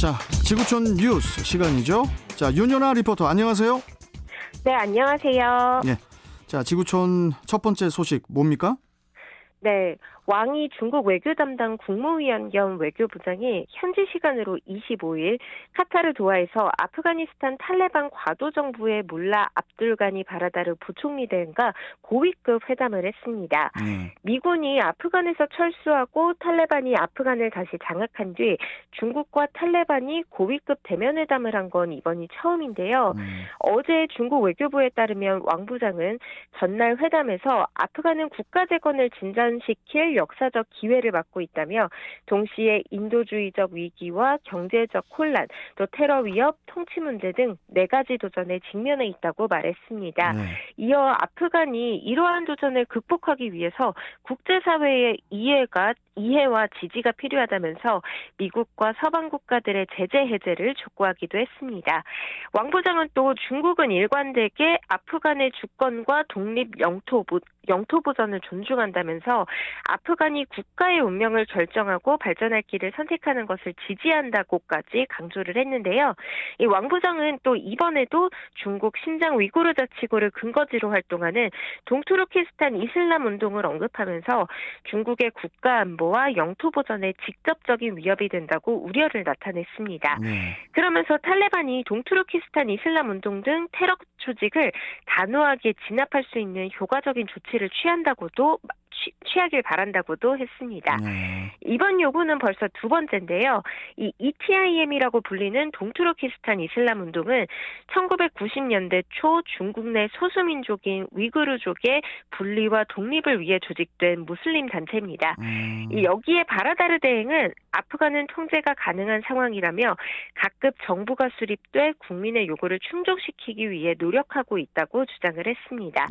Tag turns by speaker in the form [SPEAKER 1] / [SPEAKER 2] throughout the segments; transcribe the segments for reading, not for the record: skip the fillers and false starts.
[SPEAKER 1] 자, 지구촌 뉴스 시간이죠. 자, 윤연아 리포터 안녕하세요.
[SPEAKER 2] 네, 안녕하세요.
[SPEAKER 1] 예. 자, 지구촌 첫 번째 소식 뭡니까?
[SPEAKER 2] 네, 왕이 중국 외교 담당 국무위원 겸 외교부장이 현지 시간으로 25일 카타르 도하에서 아프가니스탄 탈레반 과도정부의 몰라 압둘가니 바라다르 부총리 등과 고위급 회담을 했습니다. 미군이 아프간에서 철수하고 탈레반이 아프간을 다시 장악한 뒤 중국과 탈레반이 고위급 대면회담을 한 건 이번이 처음인데요. 어제 중국 외교부에 따르면 왕 부장은 전날 회담에서 아프간은 국가 재건을 진전시킬 역사적 기회를 맞고 있다며 동시에 인도주의적 위기와 경제적 혼란, 또 테러 위협, 통치 문제 등 4가지 도전에 직면해 있다고 말했습니다. 이어 아프간이 이러한 도전을 극복하기 위해서 국제사회의 이해와 지지가 필요하다면서 미국과 서방 국가들의 제재 해제를 촉구하기도 했습니다. 왕 부장은 또 중국은 일관되게 아프간의 주권과 독립 영토 보전을 존중한다면서 아프간이 국가의 운명을 결정하고 발전할 길을 선택하는 것을 지지한다고까지 강조를 했는데요. 이 왕 부장은 또 이번에도 중국 신장 위구르 자치구를 근거지로 활동하는 동투르키스탄 이슬람 운동을 언급하면서 중국의 국가 안보와 영토 보전에 직접적인 위협이 된다고 우려를 나타냈습니다. 그러면서 탈레반이 동투르키스탄 이슬람 운동 등 테러 조직을 단호하게 진압할 수 있는 효과적인 조치를 취하길 바란다고도 했습니다. 이번 요구는 벌써 두 번째인데요. 이 ETIM이라고 불리는 동투르키스탄 이슬람 운동은 1990년대 초 중국 내 소수민족인 위구르족의 분리와 독립을 위해 조직된 무슬림 단체입니다. 여기에 바라다르 대행은 아프간은 통제가 가능한 상황이라며 각급 정부가 수립돼 국민의 요구를 충족시키기 위해 노력하고 있다고 주장을 했습니다.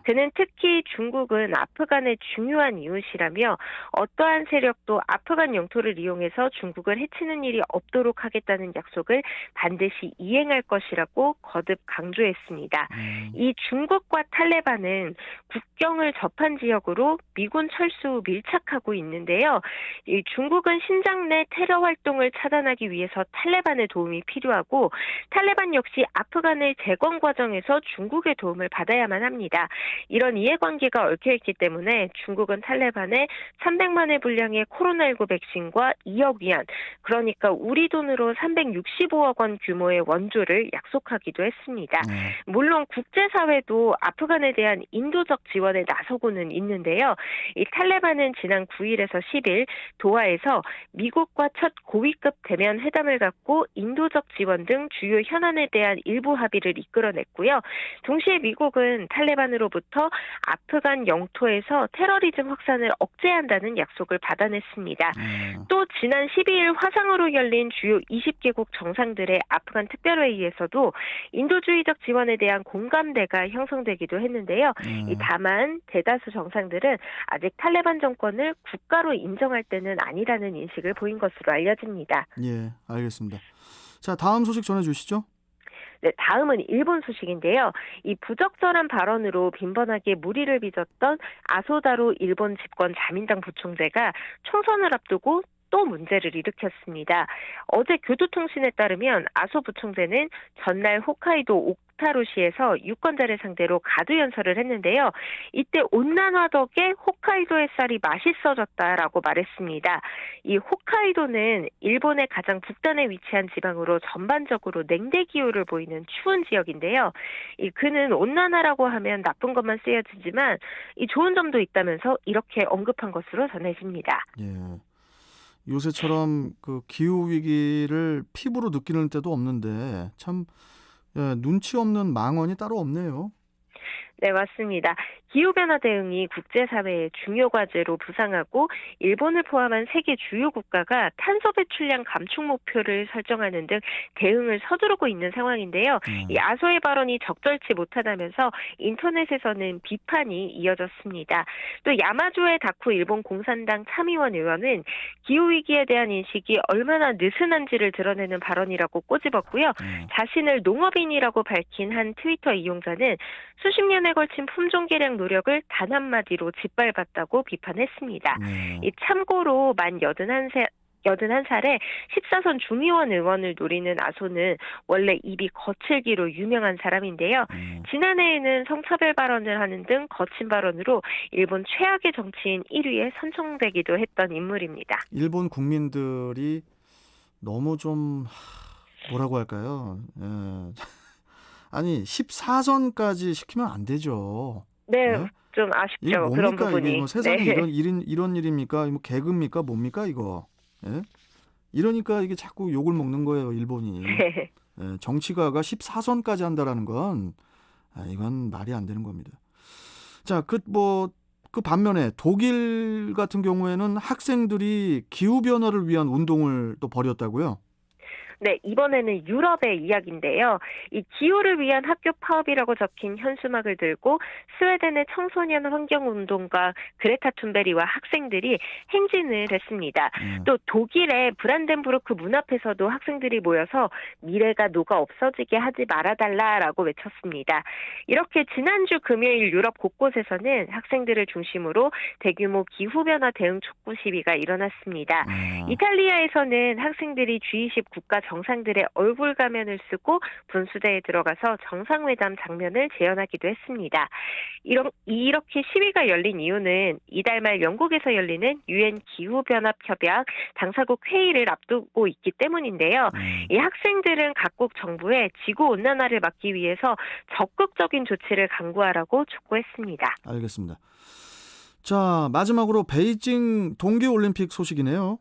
[SPEAKER 2] 그는 특히 중국은 아프간의 중요한 이웃이라며 어떠한 세력도 아프간 영토를 이용해서 중국을 해치는 일이 없도록 하겠다는 약속을 반드시 이행할 것이라고 거듭 강조했습니다. 이 중국과 탈레반은 국경을 접한 지역으로 미군 철수 후 밀착하고 있는데요. 이 중국은 신장 내 테러 활동을 차단하기 위해서 탈레반의 도움이 필요하고 탈레반 역시 아프간의 재건 과정에서 중국의 도움을 받아야만 합니다. 이런 이해관계가 얽혀있기 때문에 중국은 탈레반에 300만 회 분량의 코로나19 백신과 2억 위안, 그러니까 우리 돈으로 365억 원 규모의 원조를 약속하기도 했습니다. 물론 국제사회도 아프간에 대한 인도적 지원에 나서고는 있는데요. 이 탈레반은 지난 9일에서 10일 도하에서 미국과 첫 고위급 대면 회담을 갖고 인도적 지원 등 주요 현안에 대한 일부 합의를 이끌어냈고요. 동시에 미국은 탈레반으로부터 아프간 영토에서 테러리즘 확산을 억제한다는 약속을 받아냈습니다. 또 지난 12일 화상으로 열린 주요 20개국 정상들의 아프간 특별회의에서도 인도주의적 지원에 대한 공감대가 형성되기도 했는데요. 다만 대다수 정상들은 아직 탈레반 정권을 국가로 인정할 때는 아니라는 인식을 보인 것으로 알려집니다.
[SPEAKER 1] 예, 알겠습니다. 자, 다음 소식 전해주시죠.
[SPEAKER 2] 네, 다음은 일본 소식인데요. 이 부적절한 발언으로 빈번하게 물의를 빚었던 아소다로 일본 집권 자민당 부총재가 총선을 앞두고 또 문제를 일으켰습니다. 어제 교도통신에 따르면 아소 부총재는 전날 홋카이도 오타루시에서 유권자를 상대로 가두연설을 했는데요. 이때 온난화 덕에 홋카이도의 쌀이 맛있어졌다라고 말했습니다. 이 홋카이도는 일본의 가장 북단에 위치한 지방으로 전반적으로 냉대 기후를 보이는 추운 지역인데요. 그는 온난화라고 하면 나쁜 것만 쓰여지지만 이 좋은 점도 있다면서 이렇게 언급한 것으로 전해집니다.
[SPEAKER 1] 예. 요새처럼 그 기후 위기를 피부로 느끼는 때도 없는데 참 눈치 없는 망언이 따로 없네요.
[SPEAKER 2] 네, 맞습니다. 기후변화 대응이 국제사회의 중요 과제로 부상하고 일본을 포함한 세계 주요 국가가 탄소 배출량 감축 목표를 설정하는 등 대응을 서두르고 있는 상황인데요. 이 아소의 발언이 적절치 못하다면서 인터넷에서는 비판이 이어졌습니다. 또 야마조의 다쿠 일본 공산당 참의원 의원은 기후위기에 대한 인식이 얼마나 느슨한지를 드러내는 발언이라고 꼬집었고요. 자신을 농업인이라고 밝힌 한 트위터 이용자는 수십 년에 걸친 품종 개량 노력을 단 한마디로 짓밟았다고 비판했습니다. 참고로 만 81세 81살에 14선 중의원 의원을 노리는 아소는 원래 입이 거칠기로 유명한 사람인데요.
[SPEAKER 1] 음.
[SPEAKER 2] 지난해에는 성차별 발언을 하는 등 거친 발언으로 일본 최악의 정치인 1위에 선정되기도 했던 인물입니다.
[SPEAKER 1] 일본 국민들이 너무 좀 뭐라고 할까요? 예. 아니 14선까지 시키면 안 되죠.
[SPEAKER 2] 네,
[SPEAKER 1] 예?
[SPEAKER 2] 좀
[SPEAKER 1] 이게
[SPEAKER 2] 아쉽죠. 그런
[SPEAKER 1] 뭡니까? 이게
[SPEAKER 2] 부분이.
[SPEAKER 1] 뭐
[SPEAKER 2] 네.
[SPEAKER 1] 세상에 이런 일입니까? 뭐 개그입니까? 뭡니까 이거? 예? 이러니까 이게 자꾸 욕을 먹는 거예요, 일본이.
[SPEAKER 2] 네.
[SPEAKER 1] 예, 정치가가 14선까지 한다라는 건 이건 말이 안 되는 겁니다. 자, 그 반면에 독일 같은 경우에는 학생들이 기후 변화를 위한 운동을 또 벌였다고요?
[SPEAKER 2] 네, 이번에는 유럽의 이야기인데요. 이 기후를 위한 학교 파업이라고 적힌 현수막을 들고 스웨덴의 청소년 환경운동가 그레타 툰베리와 학생들이 행진을 했습니다.
[SPEAKER 1] 예.
[SPEAKER 2] 또 독일의 브란덴부르크 문 앞에서도 학생들이 모여서 미래가 녹아 없어지게 하지 말아달라라고 외쳤습니다. 이렇게 지난주 금요일 유럽 곳곳에서는 학생들을 중심으로 대규모 기후변화 대응 촉구 시위가 일어났습니다. 이탈리아에서는 학생들이 G20 국가 정상들의 얼굴 가면을 쓰고 분수대에 들어가서 정상회담 장면을 재현하기도 했습니다. 이렇게 시위가 열린 이유는 이달 말 영국에서 열리는 유엔 기후변화협약 당사국 회의를 앞두고 있기 때문인데요. 이 학생들은 각국 정부에 지구온난화를 막기 위해서 적극적인 조치를 강구하라고 촉구했습니다.
[SPEAKER 1] 알겠습니다. 자, 마지막으로 베이징 동계올림픽 소식이네요.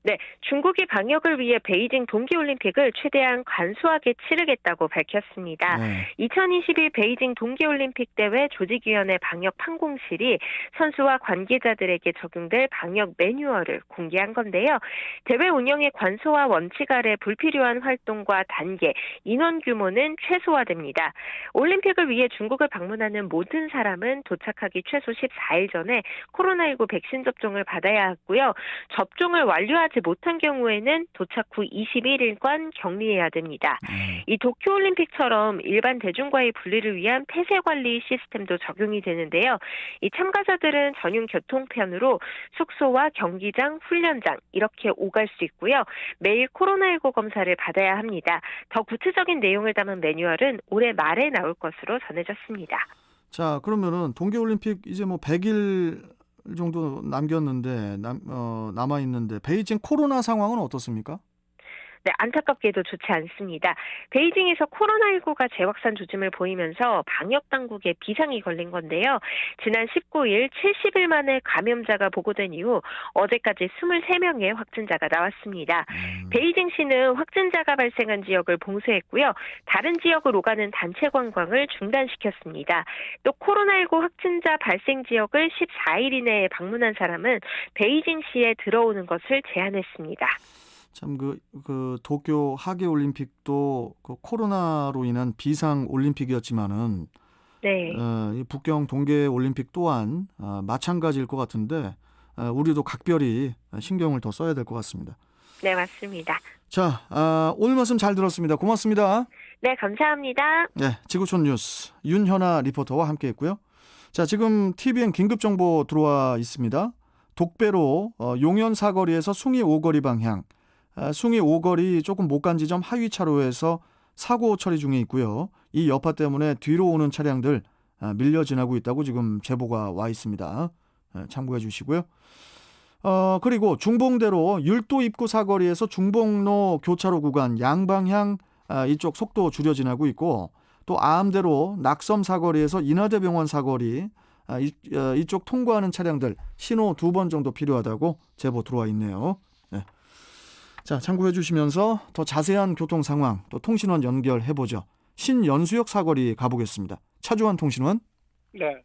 [SPEAKER 2] 네, 중국이 방역을 위해 베이징 동계올림픽을 최대한 간소하게 치르겠다고 밝혔습니다.
[SPEAKER 1] 네.
[SPEAKER 2] 2021 베이징 동계올림픽 대회 조직위원회 방역 판공실이 선수와 관계자들에게 적용될 방역 매뉴얼을 공개한 건데요. 대회 운영의 관소와 원칙 아래 불필요한 활동과 단계, 인원 규모는 최소화됩니다. 올림픽을 위해 중국을 방문하는 모든 사람은 도착하기 최소 14일 전에 코로나19 백신 접종을 받아야 하고요. 접종을 완료하지 못한 경우에는 도착 후 21일간 격리해야 됩니다. 이 도쿄올림픽처럼 일반 대중과의 분리를 위한 폐쇄 관리 시스템도 적용이 되는데요. 이 참가자들은 전용 교통편으로 숙소와 경기장, 훈련장 이렇게 오갈 수 있고요. 매일 코로나19 검사를 받아야 합니다. 더 구체적인 내용을 담은 매뉴얼은 올해 말에 나올 것으로 전해졌습니다.
[SPEAKER 1] 자, 그러면은 동계올림픽 이제 뭐 100일 정도 남겼는데 남아 있는데 베이징 코로나 상황은 어떻습니까?
[SPEAKER 2] 네, 안타깝게도 좋지 않습니다. 베이징에서 코로나19가 재확산 조짐을 보이면서 방역당국에 비상이 걸린 건데요. 지난 19일 70일 만에 감염자가 보고된 이후 어제까지 23명의 확진자가 나왔습니다. 베이징시는 확진자가 발생한 지역을 봉쇄했고요. 다른 지역을 오가는 단체 관광을 중단시켰습니다. 또 코로나19 확진자 발생 지역을 14일 이내에 방문한 사람은 베이징시에 들어오는 것을 제한했습니다.
[SPEAKER 1] 참 그 도쿄 하계 올림픽도 그 코로나로 인한 비상 올림픽이었지만은
[SPEAKER 2] 네.
[SPEAKER 1] 이 북경 동계 올림픽 또한 마찬가지일 것 같은데 우리도 각별히 신경을 더 써야 될 것 같습니다.
[SPEAKER 2] 네, 맞습니다.
[SPEAKER 1] 자, 오늘 말씀 잘 들었습니다. 고맙습니다.
[SPEAKER 2] 네, 감사합니다.
[SPEAKER 1] 네, 지구촌 뉴스 윤현아 리포터와 함께했고요. 자, 지금 TVN 긴급 정보 들어와 있습니다. 독배로 용현 사거리에서 숭이 오거리 방향, 숭이 오거리 조금 못 간 지점 하위 차로에서 사고 처리 중에 있고요. 이 여파 때문에 뒤로 오는 차량들 밀려 지나고 있다고 지금 제보가 와 있습니다. 참고해 주시고요. 그리고 중봉대로 율도 입구 사거리에서 중봉로 교차로 구간 양방향 이쪽 속도 줄여 지나고 있고, 또 아암대로 낙섬 사거리에서 인하대병원 사거리 이쪽 통과하는 차량들 신호 2번 정도 필요하다고 제보 들어와 있네요. 네. 자, 참고해 주시면서 더 자세한 교통 상황 또 통신원 연결해 보죠. 신연수역 사거리 가보겠습니다. 차주환 통신원.
[SPEAKER 3] 네.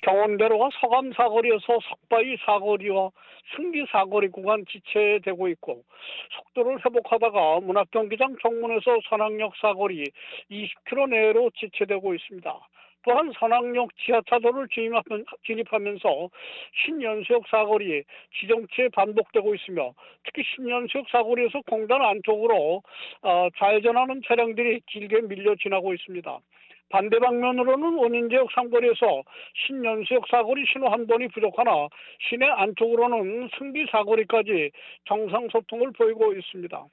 [SPEAKER 3] 경원대로가 서감 사거리에서 석바위 사거리와 승기 사거리 구간 지체되고 있고, 속도를 회복하다가 문학경기장 정문에서 선악역 사거리 20km 내로 지체되고 있습니다. 또한 선악역 지하차도를 진입하면서 신연수역 사거리 지정체 반복되고 있으며, 특히 신연수역 사거리에서 공단 안쪽으로 좌회전하는 차량들이 길게 밀려 지나고 있습니다. 반대 방면으로는 원인지역 삼거리에서 신년수역 사거리 신호 한 번이 부족하나 시내 안쪽으로는 승기 사거리까지 정상 소통을 보이고 있습니다.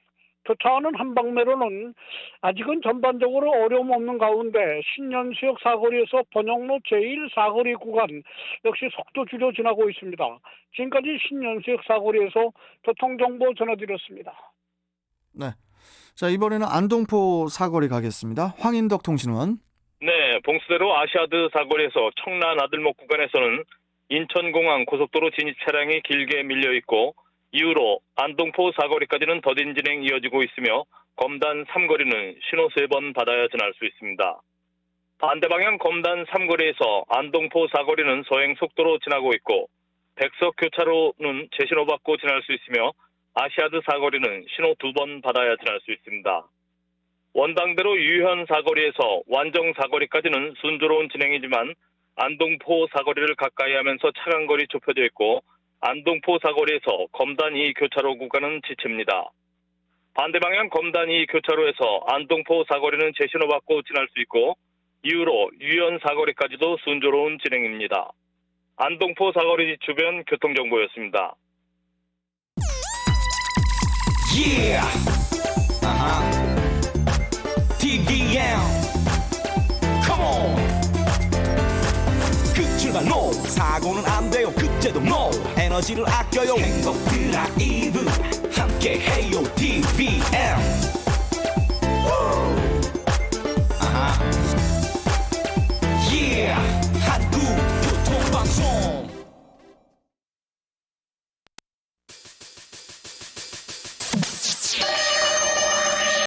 [SPEAKER 3] 교차하는 한 방면으로는 아직은 전반적으로 어려움 없는 가운데 신년수역 사거리에서 번영로 제1사거리 구간 역시 속도 줄여 지나고 있습니다. 지금까지 신년수역 사거리에서 교통정보 전해드렸습니다.
[SPEAKER 1] 네. 자, 이번에는 안동포 사거리 가겠습니다. 황인덕 통신원.
[SPEAKER 4] 네, 봉수대로 아시아드 사거리에서 청라 나들목 구간에서는 인천공항 고속도로 진입 차량이 길게 밀려 있고 이후로 안동포 사거리까지는 더딘 진행 이어지고 있으며 검단 3거리는 신호 3번 받아야 지날 수 있습니다. 반대 방향 검단 3거리에서 안동포 사거리는 서행 속도로 지나고 있고 백석 교차로는 재신호 받고 지날 수 있으며 아시아드 사거리는 신호 2번 받아야 지날 수 있습니다. 원당대로 유현 사거리에서 완정 사거리까지는 순조로운 진행이지만 안동포 사거리를 가까이 하면서 차간거리 좁혀져 있고 안동포 사거리에서 검단 2 교차로 구간은 지칩니다. 반대 방향 검단 2 교차로에서 안동포 사거리는 재신호 받고 지날 수 있고 이후로 유현 사거리까지도 순조로운 진행입니다. 안동포 사거리 주변 교통정보였습니다.
[SPEAKER 5] Yeah. TVM. Come on. 급출발로 사고는 안 돼요. 그때도 no. 에너지를 아껴요. 행복 드라이브 함께 해요. TVM.